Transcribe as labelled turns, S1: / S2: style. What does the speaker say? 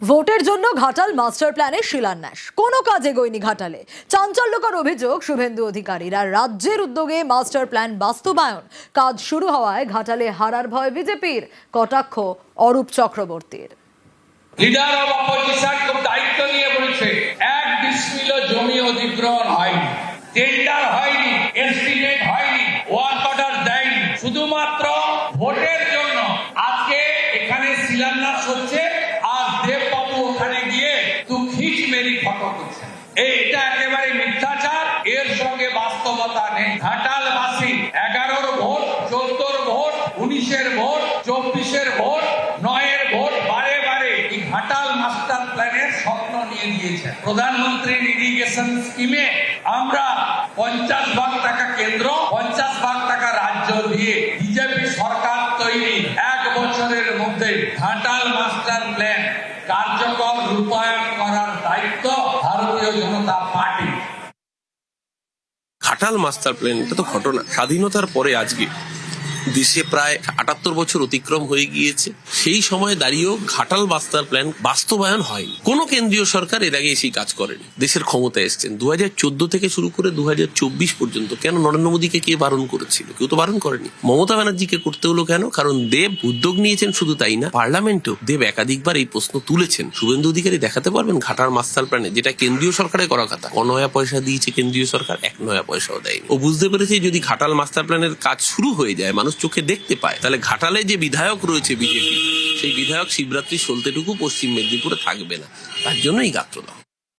S1: ভোটের জন্য ঘাটাল মাস্টার প্ল্যানের শিলান্যাস কোনো কাজে গয়নি ঘাটালে। চাঞ্চল্যকর অভিযোগ শুভেন্দু অধিকারীর। আর রাজ্যের উদ্যোগে মাস্টার প্ল্যান বাস্তবায়ন কাজ শুরু হওয়ায় ঘাটালে হারার ভয় বিজেপির, কটাক্ষ অরূপ চক্রবর্তীর।
S2: লিডার অফ অপোজিশন খুব দায়িত্ব নিয়ে বলছে 1 ডিসমিলও জমি অধিগ্রহণ হয়নি, টেন্ডার হয়নি, এস্টিমেট হয়নি, ওয়ার্ক অর্ডার দেয়নি, শুধুমাত্র ভোটের জন্য আজকে এখানে শিলান্যাস হচ্ছে। আর দেববাবু ওখানে গিয়ে খিচ মেরি ফটো করছেন। এটা একেবারে মিথ্যাচার, এর সঙ্গে বাস্তবতা নেই। ঘাটালবাসী 11-র ভোট, 14-র ভোট, 19-এর ভোট, 24-এর ভোট, 9-এর ভোট বারে বারে এই ঘাটাল মাস্টার প্ল্যানের স্বপ্ন নিয়ে দিয়েছে। প্রধানমন্ত্রীর ইরিগেশন স্কিমে আমরা 50 ভাগ টাকা কেন্দ্র, 50 ভাগ টাকা রাজ্য দিয়ে বিজেপি সরকার তৈরি 1 বছরের মধ্যে ঘাটাল মাস্টার প্ল্যান কার্যকর রূপায়ণ করার দায়িত্ব ভারতীয় জনতা পার্টি।
S3: ঘাটাল মাস্টার প্ল্যান এটা তো ঘটনা। স্বাধীনতার পরে আজকে দেশে প্রায় 78 বছর অতিক্রম হয়ে গিয়েছে। সেই সময় দাঁড়িয়েও ঘাটাল মাস্টার প্ল্যান বাস্তবায়ন হয়নি। কোন কেন্দ্রীয় সরকার এর আগে সেই কাজ করেনি। দেশের ক্ষমতায় এসছেন 2014 থেকে শুরু করে 2024 পর্যন্ত। কেন নরেন্দ্র মোদীকে কে বারণ করেছিল? কেউ তো বারণ করেনি। মমতা ব্যানার্জিকে করতে হলো কেন? কারণ দেব উদ্যোগ নিয়েছেন, শুধু তাই না, পার্লামেন্টেও দেব একাধিকবার এই প্রশ্ন তুলেছেন। শুভেন্দু অধিকারী দেখাতে পারবেন ঘাটাল মাস্টার প্ল্যানে, যেটা কেন্দ্রীয় সরকারের করা কথা, 1 নয়া পয়সা দিয়েছে কেন্দ্রীয় সরকার, 1 নয়া পয়সাও দেয়নি। ও বুঝতে পেরেছে যদি ঘাটাল মাস্টার প্ল্যানের কাজ শুরু হয়ে যায়, মানুষ চোখে দেখতে পায়, তাহলে ঘাটালে যে বিধায়ক রয়েছে বিজেপি, সেই বিধায়ক শিবরাত্রি সলতেটুকু পশ্চিম মেদিনীপুরে থাকবে না। তার জন্যই গাত্রদাহ।